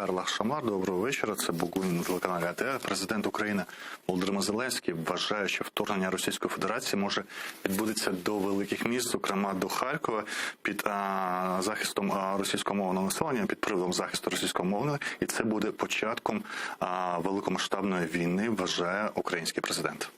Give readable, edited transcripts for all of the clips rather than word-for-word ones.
Хайрлы акшамlar, доброго вечора. Це Бугун на телеканалі АТР. Президент України Володимир Зеленський вважає, що вторгнення Російської Федерації може відбудеться до великих міст, зокрема до Харкова, під захистом російськомовного населення, під приводом захисту російськомовного, і це буде початком великомасштабної війни, вважає український президент.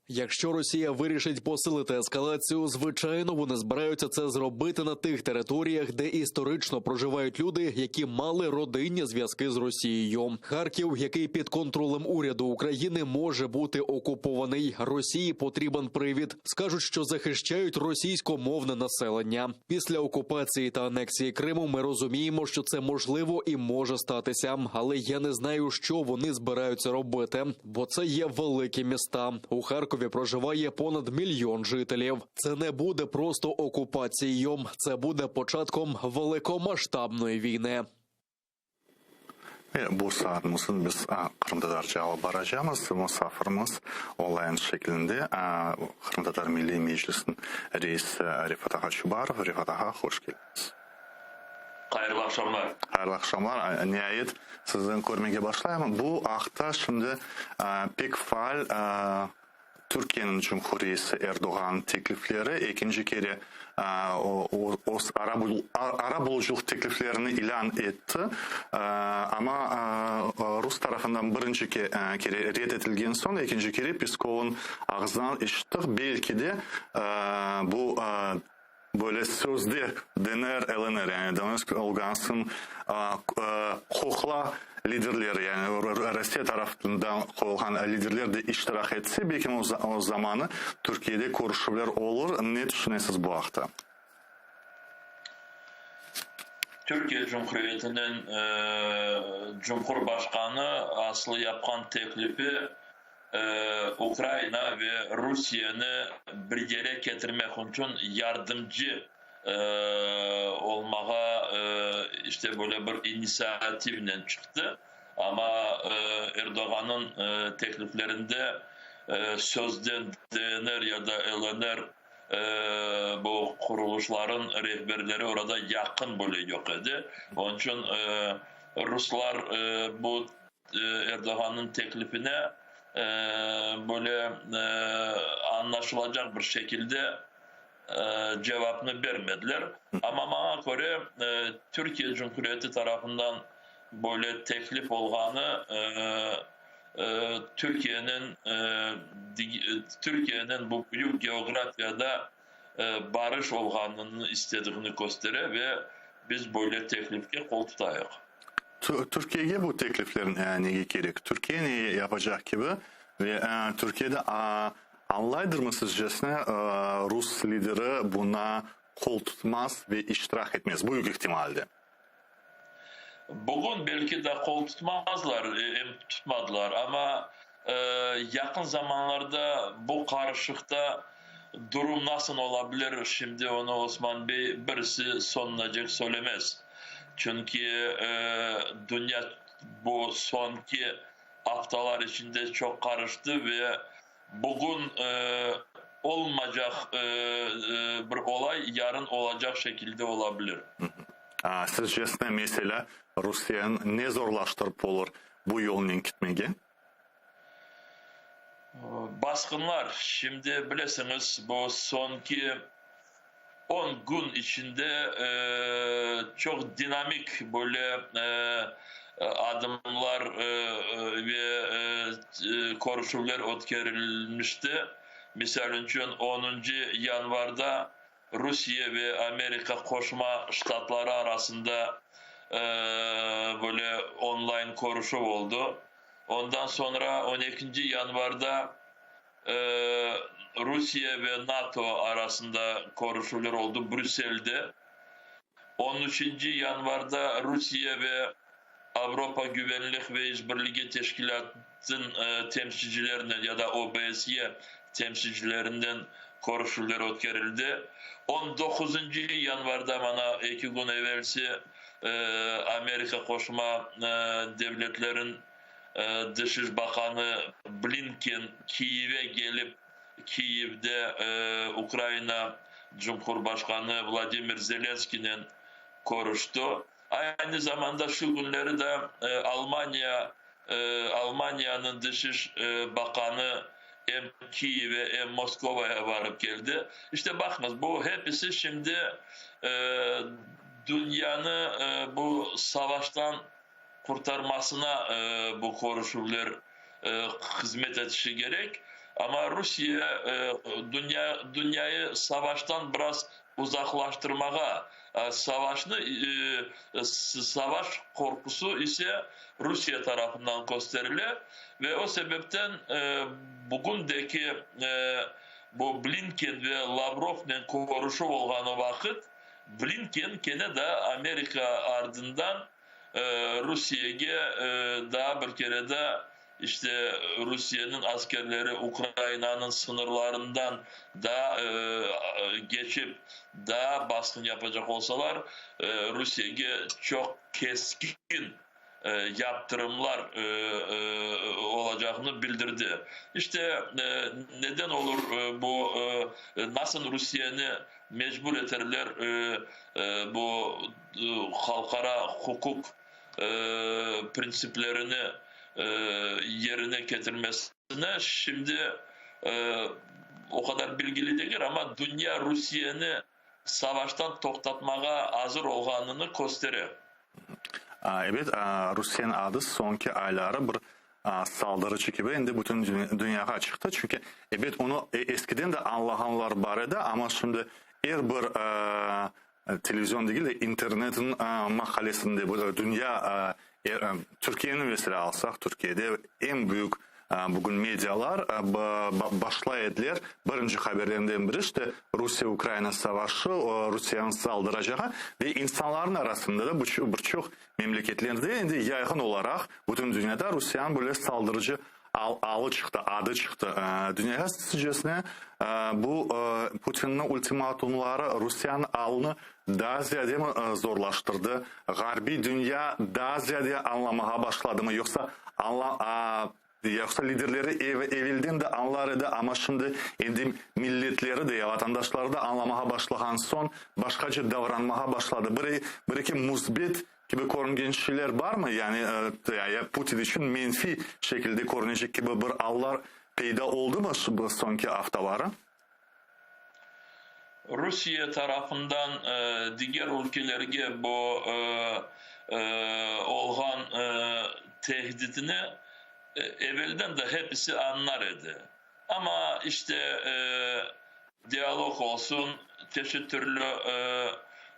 Якщо Росія вирішить посилити ескалацію, звичайно, вони збираються це зробити на тих територіях, де історично проживають люди, які мали родинні зв'язки з Росією. Харків, який під контролем уряду України, може бути окупований. Росії потрібен привід. Скажуть, що захищають російськомовне населення. Після окупації та анексії Криму ми розуміємо, що це можливо і може статися. Але я не знаю, що вони збираються робити, бо це є великі міста. У Харкові проживає понад 1 мільйон жителів. Це не буде просто окупацією, це буде початком великомасштабної війни. Bu saatimizin biz Kırımtatar cevabı arayacağımız misafirimiz online şeklinde Kırımtatar Milli Meclisi'nin reisi Rifat Ağa Çubarov. Rifat Ağa, hoş geldiniz. Hayırlı akşamlar. Hayırlı akşamlar. Nihayet sizden görmeye başlayalım. Bu hafta şimdi pek faal Türkiye'nin Cumhuriyeti Erdoğan teklifleri ikinci kere arabuluculuk tekliflerini ilan etti. Ama Rus tarafından birinci kere reddedilgen sonra ikinci kere Peskov'un ağzından işittik. Belki de bu böyle sözde DNR, LNR yani Donetsk, Lugansk'ın kokla liderleri yani Rusya tarafından koyulan liderler de iştirak etse belki o zamanı Türkiye'de görüşmeler olur. Ne düşünüyorsunuz bu hafta? Türkiye Cumhuriyeti'nin Cumhurbaşkanı aslı yapkan teklifi Ukrayna ve Rusya'nı bir yere getirmek için yardımcı olmağa işte böyle bir inisiyatifle çıktı. Ama Erdoğan'ın tekliflerinde sözde DNR ya da LNR bu kuruluşların rehberleri orada yakın böyle yok idi. Onun için Ruslar bu Erdoğan'ın teklifine böyle anlaşılacak bir şekilde cevabını vermediler. Ama bana göre Türkiye Cumhuriyeti tarafından böyle teklif olganı Türkiye'nin bu büyük geografyada barış olganını istediğini gösterir ve biz böyle teklifke kol tutayıq. Türkiye'ye bu tekliflerin ne gerek? Türkiye ne yapacak gibi ve Türkiye'de anlaydırmasızcasına Rus lideri buna kol tutmaz ve iştirak etmez. Büyük ihtimalle. Bugün belki de kol tutmadılar ama yakın zamanlarda bu karışıkta durum nasıl olabilir? Şimdi onu Osman Bey birisi sonlanacak söylemez. Çünkü dünya bu sonki haftalar içinde çok karıştı ve bugün olmayacak bir olay yarın olacak şekilde olabilir. Sizce mesela Rusya'nın ne zorlaştırıp olur bu yolun gitmeye? Baskınlar. Şimdi bilirsiniz bu sonki 10 gün içinde çok dinamik böyle adımlar ve konuşmalar ötkerilmişti. Misal için 10. yanvarda Rusya ve Amerika Koşma Ştatları arasında böyle online konuşma oldu. Ondan sonra 12. yanvarda Rusya ve NATO arasında konuşmalar oldu Brüksel'de. 13. yanvarda Rusya ve Avrupa Güvenlik ve İşbirliği Teşkilatı'nın temsilcilerinden ya da OBSE temsilcilerinden konuşmalar ötkerildi. 19. yanvarda bana 2 gün evvelsi Amerika Koşma Devletlerin Dışişleri Bakanı Blinken Kiev'e gelip Kiev'de Ukrayna Cumhurbaşkanı Vladimir Zelenski'nin konuştu. Aynı zamanda şu günleri de Almanya'nın Dışişleri Bakanı hem Kiev'e hem Moskova'ya varıp geldi. İşte bakınız bu hepsi şimdi dünyanı bu savaştan kurtarmasına bu konuşmalar hizmet etişi gerek. Ama Rusya dünyayı savaştan biraz uzaklaştırmaya savaş korkusu ise Rusya tarafından gösterilir ve o sebepten bugündeki bu Blinken ve Lavrov'un konuşu olğanı vakit Blinken gene de Amerika ardından Rusya'ya daha bir kere de işte Rusya'nın askerleri Ukrayna'nın sınırlarından da geçip daha baskın yapacak olsalar Rusya'ya çok keskin yaptırımlar olacağını bildirdi. İşte neden olur bu nasıl Rusya'nı mecbur ederler bu halkara hukuk prensiplerini yerine getirmesine şimdi o kadar bilgili değil ama dünya Rusya'nı savaştan toktatmaya hazır olğanını gösterir. Evet, Rusya'nın adı sonki ayları bir saldırıcı gibi indi bütün dünyaya çıktı. Çünkü evet onu eskiden de anlayanlar vardı ama şimdi bir televizyon değil de internetin makalesinde bu dünya Türkiye'nin mesela alsak Türkiye'de en büyük bugün medyalar başlaydılar. Birinci haberlerinden biri işte Rusya-Ukrayna savaşı, Rusya'nın saldıracağı ve insanların arasında da birçok memleketlerde indi yaygın olarak bütün dünyada Rusya'nın böyle saldırıcı adı çıktı. Dünya sizcesine bu Putin'in ultimatumları Rusya'nın alını daha ziyade mi zorlaştırdı? Garbi dünya daha ziyade anlamaya başladı mı? Yoksa liderleri evvelden de anlardı ama şimdi milletleri de vatandaşları da anlamaya başlayan son başkaca davranmaya başladı. Bir iki musbet gibi görünen şeyler var mı? Yani Putin için menfi şekilde görünecek gibi bir allar peyda oldu mu bu sonki haftaları? Rusya tarafından diğer ülkelerge bu olğan tehdidini evvelden de hepsi anlar idi. Ama işte diyalog olsun, çeşitli türlü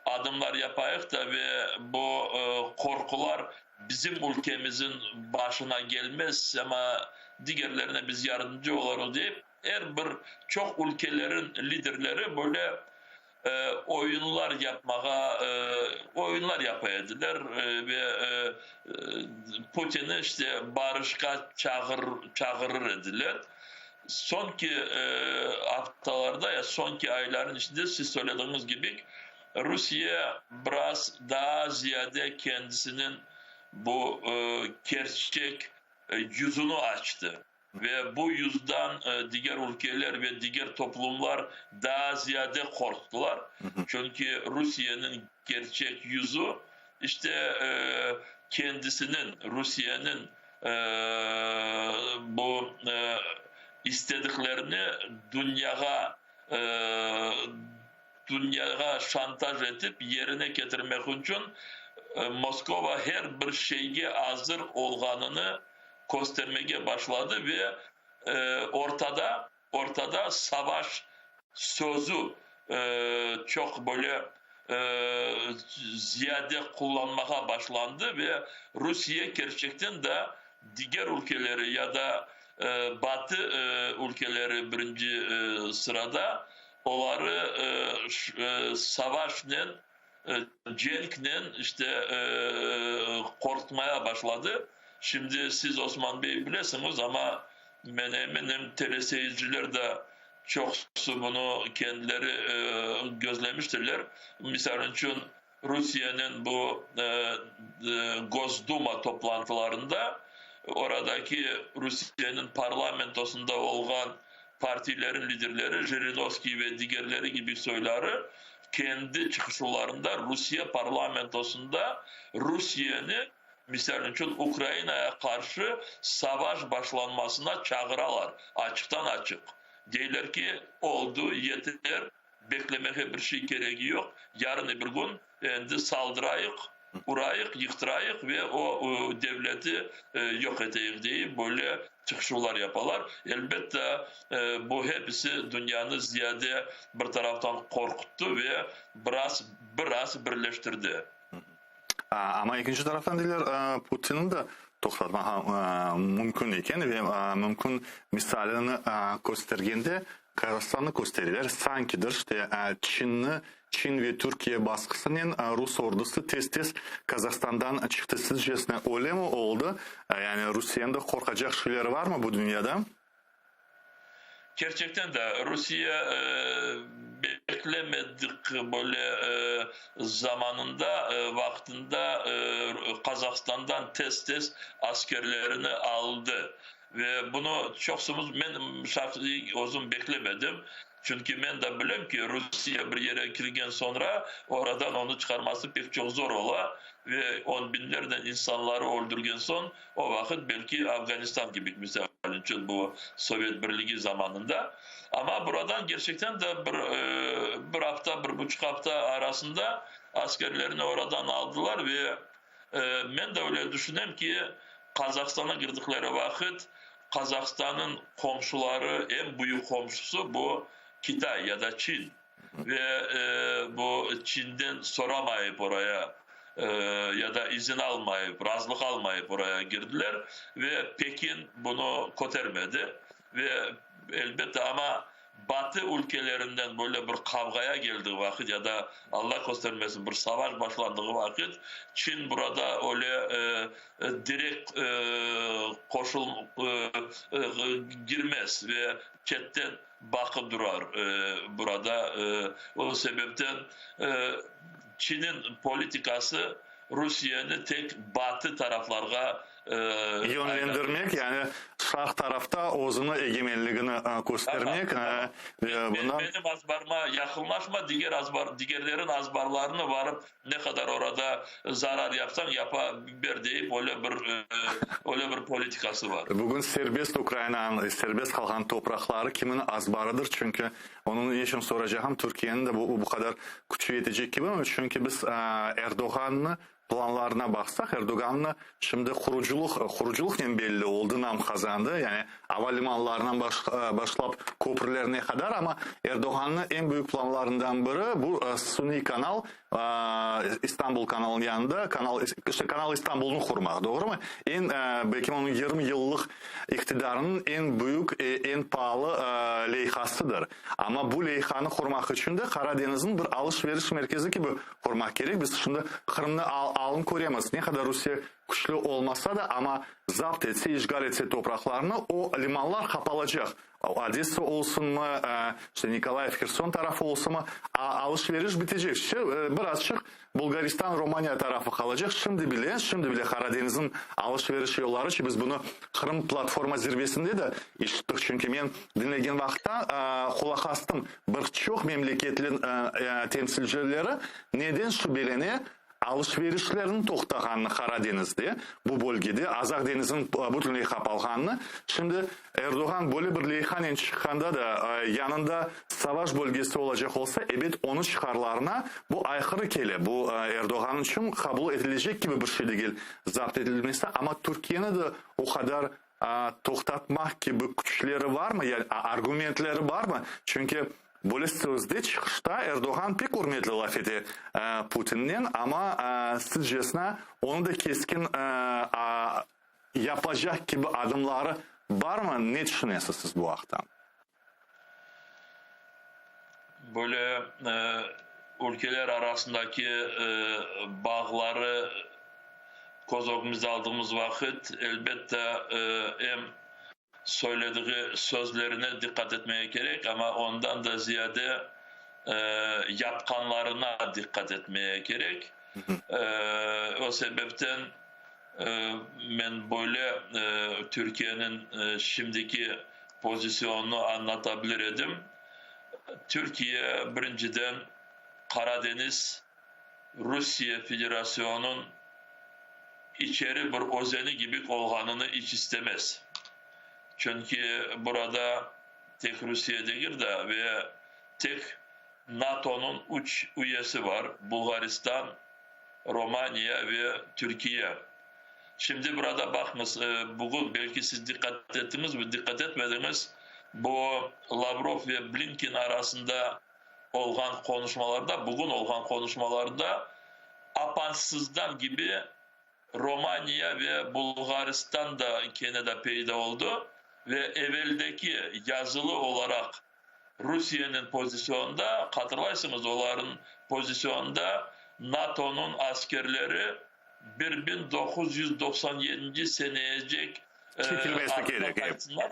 adımlar yapayık da ve bu korkular bizim ülkemizin başına gelmez ama diğerlerine biz yardımcı olalım deyip her bir çok ülkelerin liderleri böyle oyunlar yapaydılar ve Putin'i işte barışka çağırır ediler. Sonki haftalarda ya sonki ayların içinde siz söylediğiniz gibi Rusya biraz daha ziyade kendisinin bu gerçek yüzünü açtı. Ve bu yüzden diğer ülkeler ve diğer toplumlar daha ziyade korktular. Çünkü Rusya'nın gerçek yüzü işte Rusya'nın bu istediklerini dünyaya şantaj edip yerine getirmek için Moskova her bir şeye hazır olğanını göstermeye başladı ve ortada savaş sözü çok böyle ziyade kullanmaya başlandı ve Rusya gerçekten de diğer ülkeleri ya da Batı ülkeleri birinci sırada onları savaşın cenk'nin işte korkutmaya başladı. Şimdi siz Osman Bey bilesiniz ama ben eminim teleseyirciler de çok bunu kendileri gözlemiştirler. Misal için Rusya'nın bu Gosduma toplantılarında oradaki Rusya'nın parlamentosunda olan partilerin liderleri Zhirinovskiy ve diğerleri gibi söyleri kendi çıkışlarında Rusya parlamentosunda Rusya'nı misal için Ukrayna'ya karşı savaş başlanmasına çağıralar. Açıktan açık. Deyler ki oldu yeter. Beklemeye bir şey gereği yok. Yarın bir gün endi saldırayık, urayık, yıktırayık ve o devleti yok edeyik diye böyle çıkışlar yaparlar. Elbette bu hepsi dünyanı ziyade bir taraftan korkuttu ve biraz birleştirdi. Ama ikinci taraftan deyirlər Putin'in de toxtatmaq mümkün ekan ve mümkün misalini göstergende Kazakistan'ı gösterirler. Sankidir işte Çin ve Türkiye baskısının Rus ordusu tez Kazakistan'dan çıktı. Sizce öyle mi oldu? Yani Rusya'nın da korkacak şeyleri var mı bu dünyada? Gerçekten de Rusya beklemedik böyle zamanında vaktinde Kazakistan'dan tez askerlerini aldı. Ve bunu çoksumuz ben şahsi uzun beklemedim. Çünkü ben de biliyorum ki Rusya bir yere girgen sonra oradan onu çıkarması pek çok zor ola. Ve on binlerden insanları öldürgen son o vakit belki Afganistan gibi misal için bu Sovyet Birliği zamanında. Ama buradan gerçekten de bir hafta, 1,5 hafta arasında askerlerini oradan aldılar ve ben de öyle düşünüyorum ki Kazakistan'a girdikleri vakit Kazakistan'ın komşuları en büyük komşusu bu Kitay ya da Çin ve bu Çin'den soramayıp oraya ya da izin almayıp, razılık almayıp oraya girdiler ve Pekin bunu kotermedi ve elbette ama Batı ülkelerinden böyle bir kavgaya geldiği vakit ya da Allah göstermesin bir savaş başlandığı vakit Çin burada öyle direkt girmez ve chatten bakıp durar burada. O sebepten Çin'in politikası Rusya'nı tek Batı taraflarga yönlendirmek yani sağ tarafta özünü egemenliğini göstermek. Benim azbarıma yakınlaşma, diğerlerin azbarlarını varıp ne kadar orada zarar yapsan yapabilir deyip öyle bir politikası var. Bugün serbest Ukrayna'nın, serbest kalan toprakları kimin azbarıdır çünkü onun için soracağım Türkiye'nin de bu kadar gücü yetecek gibi mi? Çünkü biz Erdoğan'ı planlarına baksak Erdoğan'la şimdi kuruculuk nem belli oldu, nam kazandı. Yani havalimanlarından başlayıp köprülerine kadar ama Erdoğan'ın en büyük planlarından biri bu suni kanal İstanbul kanalının yanında Kanal İstanbul'unu kurmak, doğru mu? Belki onun 20 yıllık iktidarının en büyük, en pahalı leyhasıdır. Ama bu leyhanı kurmak için de Karadeniz'in bir alışveriş merkezi gibi kurmak gerek. Biz şimdi Kırım'da alın koruyamaz. Ne kadar Rusya güçlü olmasa da ama zapt etse, işgal etse topraklarını o limanlar kapalacak. Odessa olsun mu, işte Nikolaev, Kherson tarafı olsun mu alışveriş bitecek. Birazcık Bulgaristan, Romanya tarafı kalacak. Şimdi bile Karadeniz'in alışveriş yolları ki biz bunu Kırım platforma zirvesinde de işittik. Çünkü ben dinlediğim vakitte kulak astım. Birçok memleketin temsilcileri neden şüpheleniyor? Alışverişlerin toxtağanını Karadeniz'de, bu bölgede Azaq denizin bütün kapalğanını. Şimdi Erdoğan böyle bir leyhanın çıkanda da yanında savaş bölgesi olacak olsa evet onun çıkarlarına bu aykırı kele. Bu Erdoğan için kabul edilecek gibi bir şey değil zapt edilmesi ama Türkiye'nin de o kadar toxtatmak gibi güçleri var mı? Yani argumentleri var mı? Çünkü böyle sözde çıkışta Erdoğan pek hürmetli laf etti Putin'den ama sizcesine onu da keskin yapacak gibi adımları var mı? Ne düşünüyorsunuz siz bu haktan? Böyle ülkeler arasındaki bağları kozogumuza aldığımız vakit elbette hem söylediği sözlerine dikkat etmeye gerek ama ondan da ziyade yapkanlarına dikkat etmeye gerek. O sebepten ben böyle Türkiye'nin şimdiki pozisyonunu anlatabilirim. Türkiye birinciden Karadeniz Rusya Federasyonu'nun içeri bir özeni gibi olganını hiç istemez. Çünkü burada tek Rusya değil de ve tek NATO'nun 3 üyesi var. Bulgaristan, Romanya ve Türkiye. Şimdi burada bakınız, bugün belki siz dikkat ettiniz mi, dikkat etmediniz. Bu Lavrov ve Blinken arasında olan konuşmalarda, bugün olan konuşmalarda apansızdan gibi Romanya ve Bulgaristan da Kanada peyda oldu ve evveldeki yazılı olarak Rusya'nın pozisyonunda, hatırlarsınız onların pozisyonunda NATO'nun askerleri 1997 seneyecek çekilmesi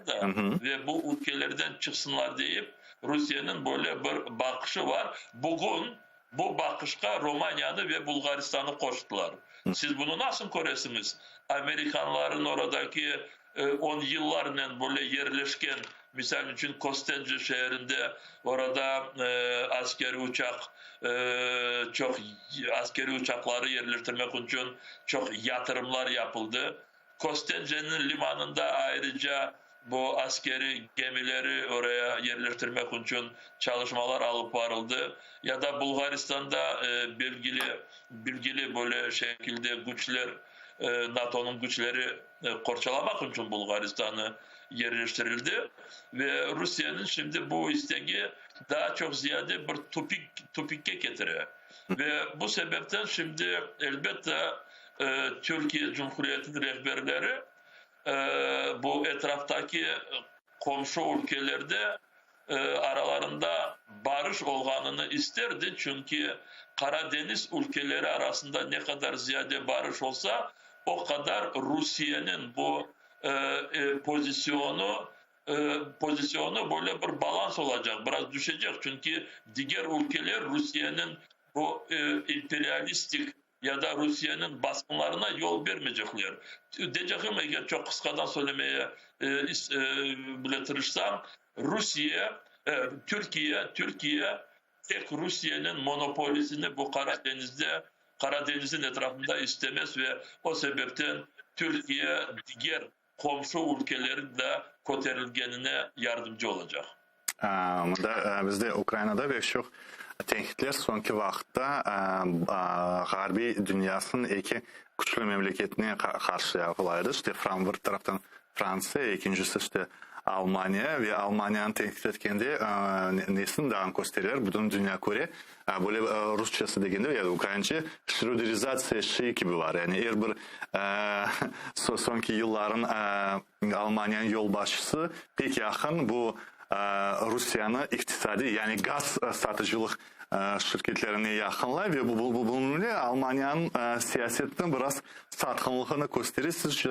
da ve bu ülkelerden çıksınlar deyip Rusya'nın böyle bir bakışı var. Bugün bu bakışa Romanya'nı ve Bulgaristan'ı koştular. Siz bunu nasıl koruyorsunuz? Amerikanların oradaki 10 yıllarla böyle yerleşken, misal için Kostence şehrinde orada askeri uçak, çok askeri uçakları yerleştirmek için çok yatırımlar yapıldı. Kostence'nin limanında ayrıca bu askeri gemileri oraya yerleştirmek için çalışmalar alıp varıldı. Ya da Bulgaristan'da bilgili böyle şekilde güçler, NATO'nun güçleri korçalamak için Bulgaristan'ı yerleştirildi. Ve Rusya'nın şimdi bu isteği daha çok ziyade bir topike getiriyor. Ve bu sebepten şimdi elbette Türkiye Cumhuriyeti'nin rehberleri bu etraftaki komşu ülkelerde aralarında barış olganını isterdi. Çünkü Karadeniz ülkeleri arasında ne kadar ziyade barış olsa o kadar Rusya'nın bu pozisyonu böyle bir balans olacak. Biraz düşecek. Çünkü diğer ülkeler Rusya'nın bu emperyalistik ya da Rusya'nın baskınlarına yol vermeyecekler. Diyeceğim eğer çok kısadan söylemeye bile tırışsam, Türkiye tek Rusya'nın monopolisini bu Karadeniz'in etrafında istemez ve o sebepten Türkiye diğer komşu ülkelerin de koterilgenine yardımcı olacak. Bizde Ukrayna'da ve çok tehditler sonki vaqtda Garbi dünyasının iki güçlü memleketine karşı yapılaydı. İşte bir taraftan Fransa, ikincisi işte Almanya ve Almanya'nın tehdit etkende nesini daha gösteriyor. Bütün dünya göre böyle Rusçası degende ya da Ukraynaca Schröderizasya şeyi gibi var. Yani eğer bir sonki yılların Almanya'nın yolbaşısı pek yakın bu Rusya'nın iktisadi yani gaz satıcılık şirketlerine yakınlar ve bununla Almanya'nın siyasetinin biraz satkınlığını gösterir. Sizce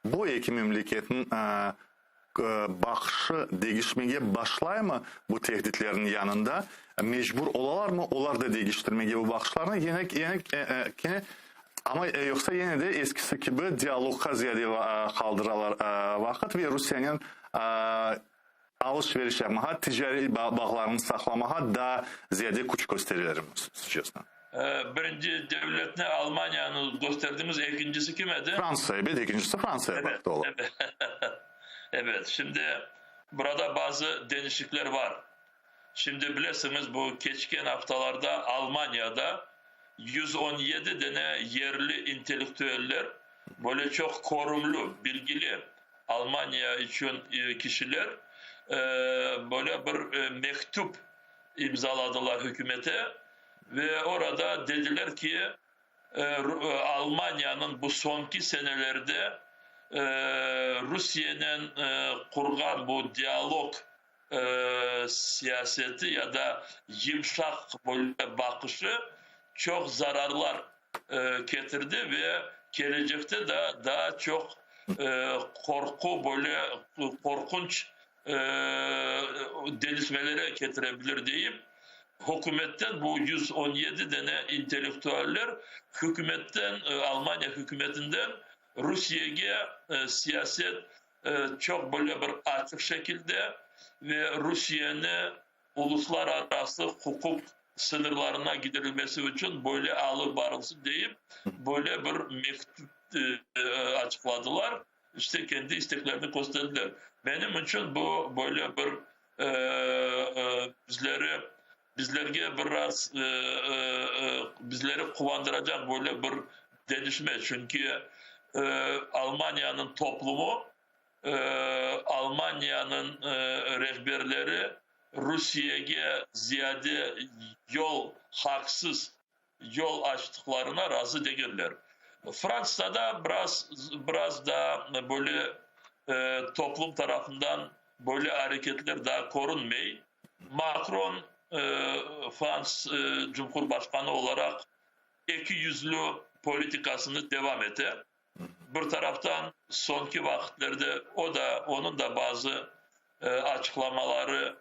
bu iki memleketin bakışı değişmeye başlar mı bu tehditlerin yanında? Mecbur olalar mı? Onlar da değiştirmeye bu bakışlarını yine ama yoksa yine de eskisi gibi diyalogga ziyade kaldıralar vakit ve Rusya'nın alışveriş yapmağa, ticari bağlarını saklamağa daha ziyade güç gösterirler mi sizce? Birinci devletine Almanya'nın gösterdiğimiz ikincisi kimedi? Fransa'ya, bir de ikincisi Fransa'ya baktı olan. Evet. Evet, şimdi burada bazı değişiklikler var. Şimdi bilirsiniz bu geçen haftalarda Almanya'da 117 tane yerli entelektüeller böyle çok korumlu, bilgili Almanya için kişiler böyle bir mektup imzaladılar hükümete ve orada dediler ki Almanya'nın bu sonki senelerde Rusya'nın kurgan bu diyalog siyaseti ya da yumuşak bakışı çok zararlar getirdi ve gelecekte de daha çok korku böyle korkunç gelişmelere getirebilir deyip hükümetten bu 117 tane entelektüeller hükümetten Almanya hükümetinden Rusya'ya siyaset çok böyle bir açık şekilde ve Rusya'nın uluslararası hukuk sınırlarına giderilmesi için böyle alır barılsın deyip böyle bir mektup açıkladılar. İşte kendi isteklerini gösterdiler. Benim için bu böyle bir bizlerge biraz bizleri kuvandıracak böyle bir gelişme. Çünkü Almanya'nın toplumu, Almanya'nın rehberleri Rusya'ya ziyade haksız yol açtıklarına razı değiller. Fransa'da biraz da böyle toplum tarafından böyle hareketler daha korunmuyor. Macron Fransız Cumhurbaşkanı olarak iki yüzlü politikasını devam eder. Bir taraftan sonki vakitlerde onun da bazı açıklamaları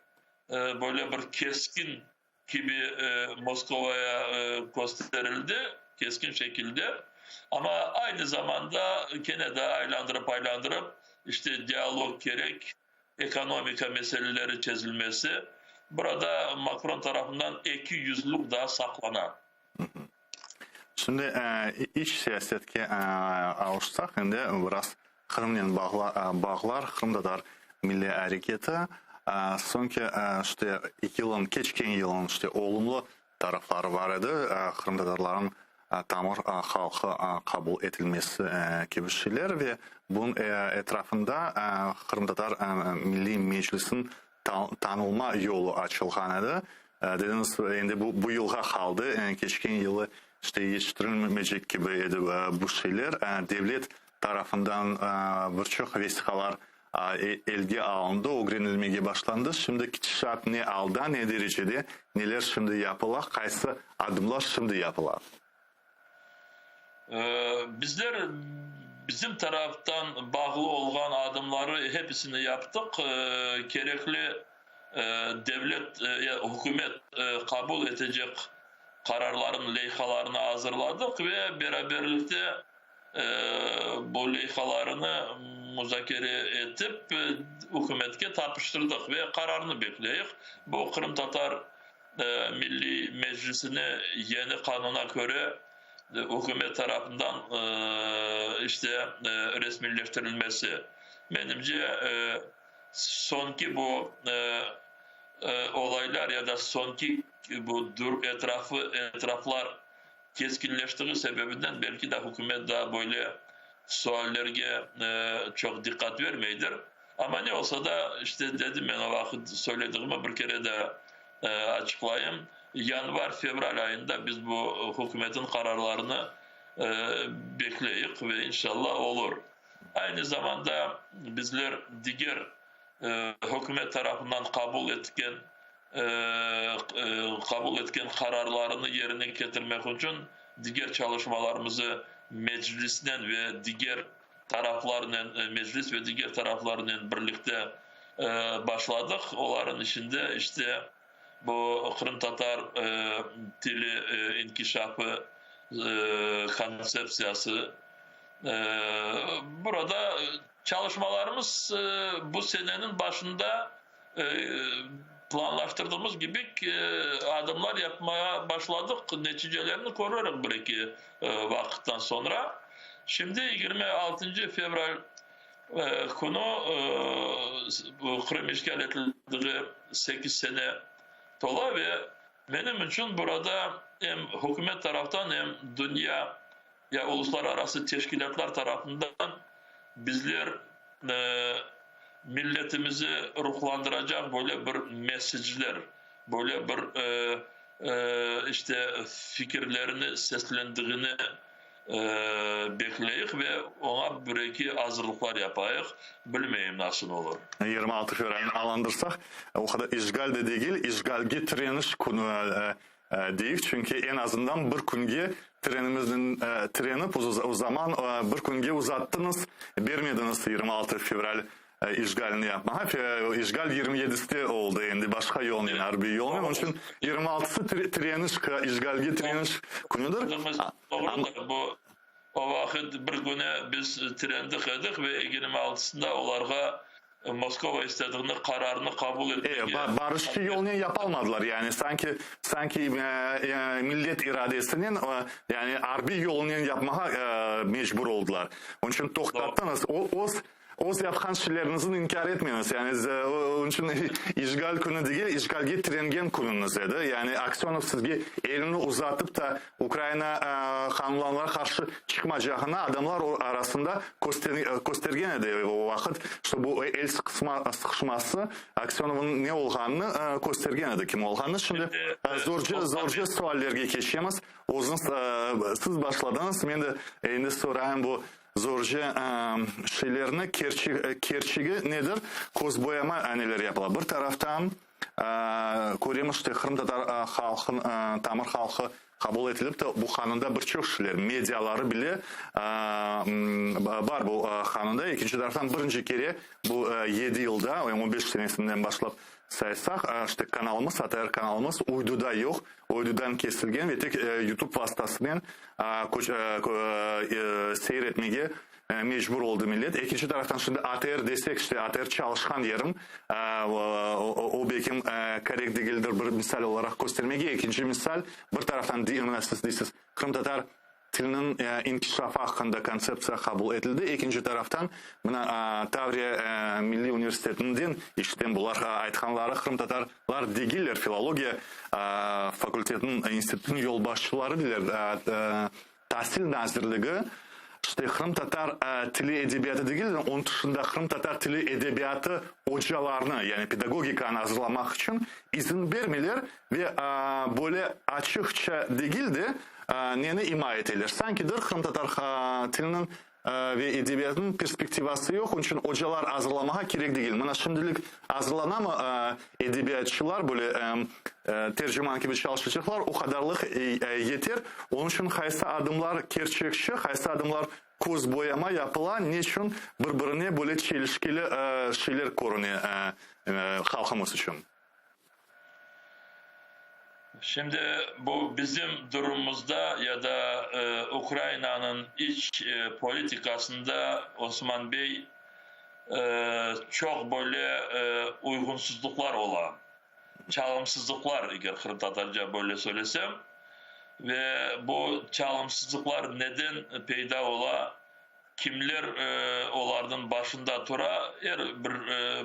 böyle bir keskin gibi Moskova'ya gösterildi, keskin şekilde. Ama aynı zamanda gene de aylandırıp işte diyalog gerek, ekonomik meseleleri çözülmesi. Burada Macron tarafından iki yüzlük daha saklanan. Şimdi iç siyasetke alışsak, şimdi biraz Kırım'la bağlar, Kırım'dadır milli hareketi. Sonki işte geçken yılın işte olumlu tarafları var idi. Kırım'dadarların tamır halkı kabul edilmesi gibi şeyler ve bunun etrafında Kırım'dadar Milli Meclis'in tanılma yolu açılgan idi. Dediniz, şimdi bu yılga kaldı. Geçken yılı işte yetiştirilmeyecek gibi bu şeyler. Devlet tarafından birçok vesikalar elge alındı, öğrenilmeye başlandı. Şimdi gidişat ne aldı, ne derecede, neler şimdi yapılır, kaysı adımlar şimdi yapılır? Bizler bizim taraftan bağlı olan adımları hepsini yaptık. Gerekli devlet, hükümet kabul edecek kararların leyhalarını hazırladık ve beraberlikte bu leyhalarını müzakere edip hükümetke tapıştırdık ve kararını bekleyiz. Bu Kırım Tatar Milli Meclisi'ni yeni kanuna göre hükümet tarafından işte resmileştirilmesi. Benimce sonki bu olaylar ya da sonki bu etraflar keskinleştiği sebebinden belki de hükümet daha böyle suallerge çok dikkat vermeydir. Ama ne olsa da işte dedim ben o vakit söylediğimi bir kere de açıklayayım. Yanvar-fevral ayında biz bu hükümetin kararlarını bekleyiz ve inşallah olur. Aynı zamanda bizler diğer hükümet tarafından kabul etken kararlarını yerine getirmek için diğer çalışmalarımızı meclisten ve diğer taraflarının meclis ve diğer taraflarının birlikte başladık. Onların içinde işte bu Kırım Tatar dili inkişafı konsepsiyası. Burada çalışmalarımız bu senenin başında planlaştırdığımız gibi adımlar yapmaya başladık. Neticelerini koruyarak bir iki vakitten sonra. Şimdi 26. Fevral konu bu Kırım işgal edildiği 8 sene tola ve benim için burada hem hükümet taraftan hem dünya ya uluslararası teşkilatlar tarafından bizler milletimizi ruhlandıracak böyle bir mesajlar, böyle bir işte fikirlerini seslendiğini bekleyik ve ona bir iki hazırlıklar yapayık. Bilmeyeyim nasıl olur. 26 Fevral'ini alandırsak, o kadar işgal de değil, işgalge direniş konu değil. Çünkü en azından bir günge trenip o zaman bir günge uzattınız, vermediniz 26 Fevral işgalini yapmaya. İşgal 27'si oldu, şimdi başka yolun, harbi yolun. Onun için 26'sı direniş, işgalge direniş konudur. O vakit bir güne biz trendik edik ve 26'sında onlarga Moskova istediğini kararını kabul etmeye Barışçı yolunu yapamadılar yani sanki millet iradesinin yani harbi yolunu yapmaya mecbur oldular. Onun için toxtattınız. Oz yapkan şeylerinizin inkar etmeyiniz. Yani onun için işgal günü değil, işgalge direngen gününüz edi. Yani Aksyonov sizge elini uzatıp da Ukrayna kanunlarına karşı çıkmayacağına adamlar arasında göstergen edi o vakit. İşte bu el sıkışması Aksyonov'un ne olğanını göstergen edi kim olğanını. Şimdi zorca suallerge geçeceğimiz. Siz başladınız. Ben de endi sorayım bu zorca şeylerini kerçigi nedir? Koz boyama neler yapılır? Bir taraftan görüyoruz işte Kırım Tatar halkın, Tamır halkı kabul edilip de bu kanunda birçok şeyler, medyaları bile var bu kanunda. İkinci taraftan birinci kere bu 7 yılda, 15 senesinden başlayıp saysak, işte kanalımız, Atayer kanalımız uyduda yok. Uydudan kesilgen ve tek YouTube vasıtasından seyretmeye mecbur oldu millet. İkinci taraftan şimdi ATR desek işte ATR çalışkan yerim o belki korrekt değildir bir misal olarak göstermeye. İkinci misal bir taraftan siz değilsiniz. Kırım Tatar tilinin inkişafı hakkında konsepsiya kabul edildi. İkinci taraftan Tavriya Milli Üniversiteti'nden işte bunlar aytkanları Kırım Tatarlar değiller filologiya fakültetinin institutun yol başçıları diler. Tahsil Nazırlığı İşte Kırım Tatar tili edebiyatı değil, onun dışında Kırım Tatar tili edebiyatı hocalarını yani pedagogikanı hazırlamak için izin vermeler ve böyle açıkça değil de neni ima etilir. Sankidir Kırım Tatar tilinin ve edebiyatının perspektivası yok. Onun için hocalar hazırlamaya gerek değil. Bana şimdilik hazırlanan edebiyatçılar böyle tercüman gibi çalışacaklar. O kadarlık yeter. Onun için haysa adımlar gerçekçi, haysa adımlar koz boyama yapılan niçin birbirine böyle çelişkili şeyler korunuyor halkımız için. Şimdi bu bizim durumumuzda ya da Ukrayna'nın iç politikasında Osman Bey çok böyle uygunsuzluklar olan, çalımsızlıklar eğer Kırım Tatarca böyle söylesem ve bu çalımsızlıklar neden peyda ola kimler onların başında tura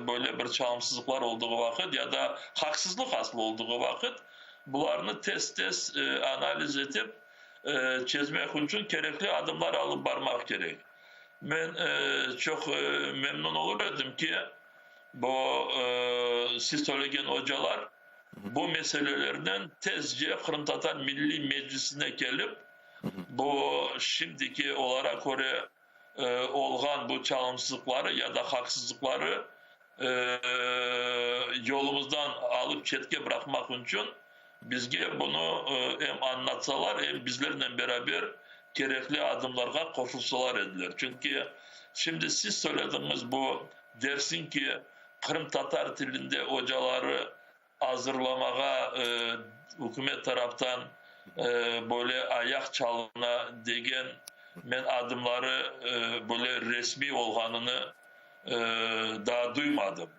böyle bir çalımsızlıklar olduğu vakit ya da haksızlık aslı olduğu vakit bunlarını test analiz edip çözmek için gerekli adımlar alıp varmak gerek. Ben çok memnun olurdum ki bu siz söyleyen hocalar bu meselelerden tezce Kırım Tatar Milli Meclisi'ne gelip bu şimdiki olarak göre olğan bu çalımsızlıkları ya da haksızlıkları yolumuzdan alıp çetke bırakmak için bizge bunu hem anlatsalar hem bizlerle beraber gerekli adımlara koşulsalar edilir. Çünkü şimdi siz söylediğiniz bu dersin ki Kırım Tatar dilinde hocaları hazırlamaya hükümet taraftan böyle ayak çalına degen ben adımları böyle resmi olganını daha duymadım.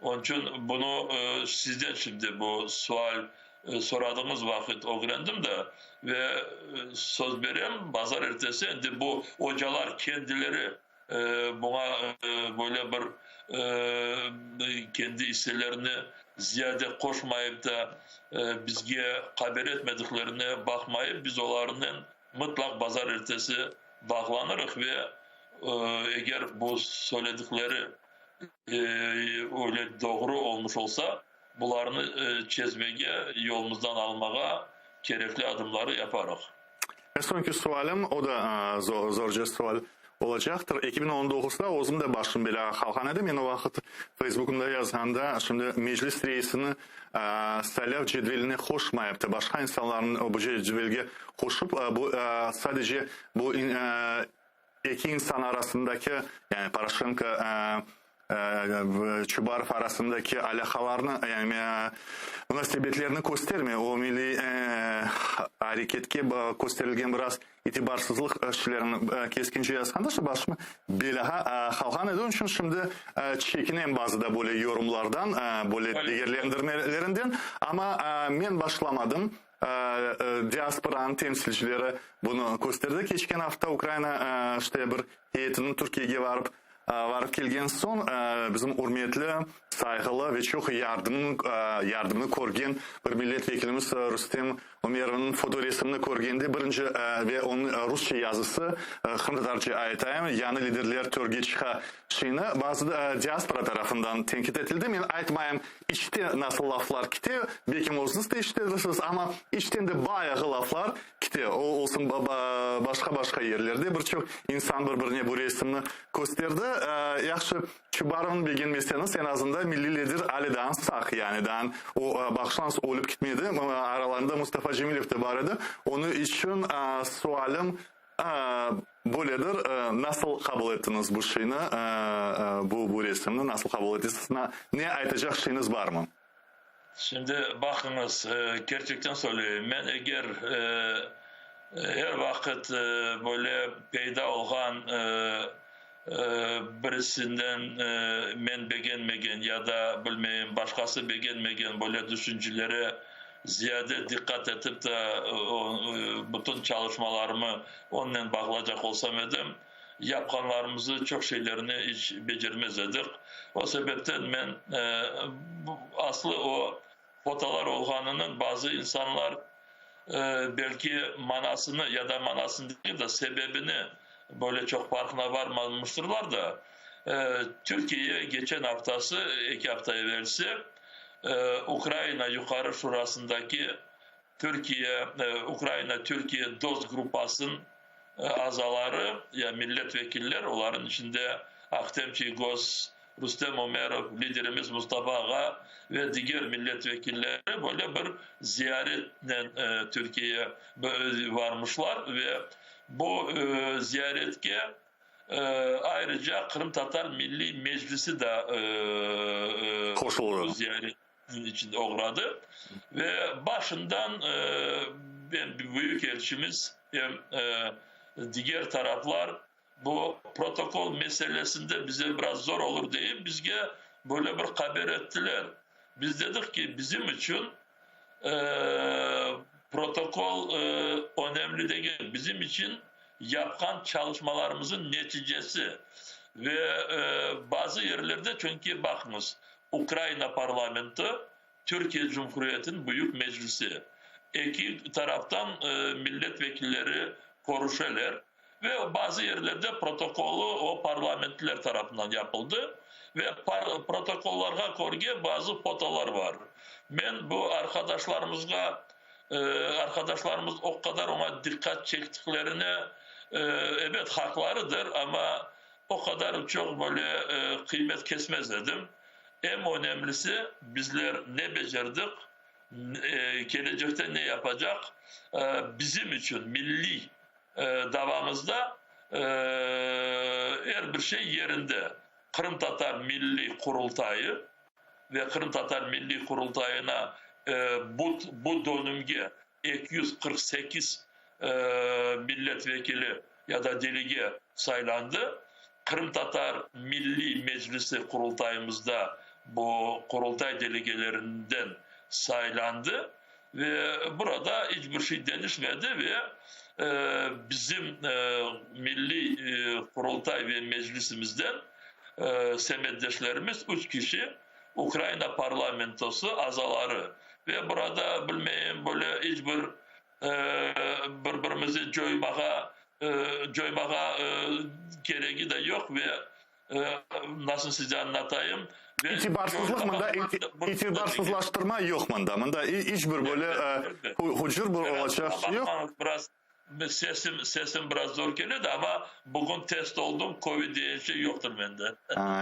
Onun için bunu sizden şimdi bu sual soradığımız vakit öğrendim de ve söz vereyim pazar ertesi bu hocalar kendileri buna böyle bir kendi isteğlerini ziyade koşmayıp da bizge haber etmediklerine bakmayıp biz onların mutlak pazar ertesi bağlanırız ve eğer bu söyledikleri öyle doğru olmuş olsa bunlarını çözmeye, yolumuzdan almaya gerekli adımları yaparız. Sonraki sualım o da zorca sual olacaktır. 2019'da özüm de başım belə qalxan edim. Ben o vaxt Facebook'umda yazanda şimdi meclis reisini saylav cedvelini hoşmayıptı. Başka insanların bu cedvelge hoşup bu sadece bu iki insan arasındaki yani Poroshenko Çubarov arasındaki alakalarını yani münasebetlerini göstermiyor. O milli hareketke gösterilgen biraz itibarsızlık işlerini keskince yazganda şu başımı belaha halkan edin için şimdi çekinen bazıda böyle yorumlardan böyle değerlendirmelerinden ama men başlamadım. Diasporanın temsilcileri bunu gösterdi. Geçen hafta Ukrayna işte bir heyetinin Türkiye'ye varıp kelgen son bizim hürmetli, saygılı ve çok yardımını korgen bir milletvekilimiz Rüstem Umerov'un foto resmini korgende birinci ve onun Rusça yazısı Hırvatarca ayetayım yani liderler törge çıka şeyini bazı diaspora tarafından tenkit edildi. Ben aytmayayım içte nasıl laflar kiti belki mozunuz da işledirsiniz ama içten de bayağı laflar kiti o olsun başka yerlerde birçok insan birbirine bu resmini gösterdi. Yaxşı Çubarov'un bilginmeseniz en azından milli lider Ali'den sağ yani dan o bakşans olup gitmedi ama aralarında Mustafa Cemilov da vardı. Onun için sualım böyledir. Nasıl kabul ettiniz bu şeyini? Bu resmini nasıl kabul ettiniz? Ne aytacak şeyiniz var mı? Şimdi bakınız gerçekten söyleyeyim. Ben eğer her vakit böyle peyda olan birisinden men beğenmegen ya da bilmeyim başkası beğenmegen böyle düşüncelere ziyade dikkat edip de bütün çalışmalarımı onunla bağlayacak olsam edim yapkanlarımızı çok şeylerini hiç becermez edik. O sebepten ben aslı o fotolar olganının bazı insanlar belki manasını ya da manasını değil de sebebini böyle çok farkına varmamıştırlar da Türkiye geçen haftası 2 hafta evvelsi Ukrayna Yukarı Şurası'ndaki Ukrayna-Türkiye dost grupasının azaları ya milletvekiller onların içinde Aktem Çiğgoz, Rüstem Umerov, liderimiz Mustafa Ağa ve diğer milletvekilleri böyle bir ziyaretle Türkiye'ye varmışlar ve bu ziyaretke ayrıca Kırım Tatar Milli Meclisi de ziyaretin içinde uğradı ve başından büyükelçimiz diğer taraflar bu protokol meselesinde bize biraz zor olur deyip bizge böyle bir haber ettiler. Biz dedik ki bizim için protokol önemli değil. Bizim için yapılan çalışmalarımızın neticesi ve bazı yerlerde çünkü bakınız Ukrayna parlamento Türkiye Cumhuriyeti'nin büyük meclisi. İki taraftan milletvekilleri konuşuyorlar ve bazı yerlerde protokolü o parlamentolar tarafından yapıldı ve protokollara korge bazı fotolar var. Ben bu arkadaşlarımız o kadar ona dikkat çektiklerine evet haklarıdır ama o kadar çok böyle kıymet kesmez dedim. En önemlisi bizler ne becerdik, gelecekte ne yapacak, bizim için milli davamızda her bir şey yerinde. Kırım Tatar Milli Kurultayı ve Kırım Tatar Milli Kurultayı'na bu dönemge 248 milletvekili ya da delege saylandı. Kırım Tatar Milli Meclisi kurultayımızda bu kurultay delegelerinden saylandı ve burada hiçbir şey denişmedi ve bizim milli kurultay ve meclisimizden semeddeşlerimiz 3 kişi Ukrayna parlamentosu azaları ve burada bilmeyeyim böyle hiçbir birbirimizi coymağa gereği de yok ve nasıl size anlatayım? İtibarsızlaştırma yok mında. Mında hiçbir böyle hücur bir olacak şey yok. Sesim biraz zor geliyordu ama bugün test oldum. Covid diye şey yoktur bende.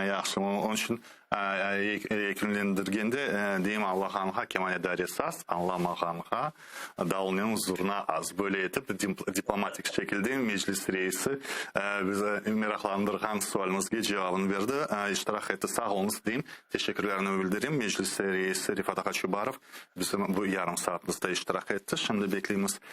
Yaxşı. Onun için yekünlendirgende deyim Allah xanımğa Kemal Edaresaz, Allah maqamıqa dağılının huzuruna az böyle etip diplomatik şekilde meclis reisi bize meraklandırgan sualımızga cevabını verdi. İştirak etti. Sağ olunuz diyeyim. Teşekkürlerini bildireyim. Meclis reisi Rifat Akaçubarov bizim bu yarım saatimizde iştirak etti. Şimdi bekleyimiz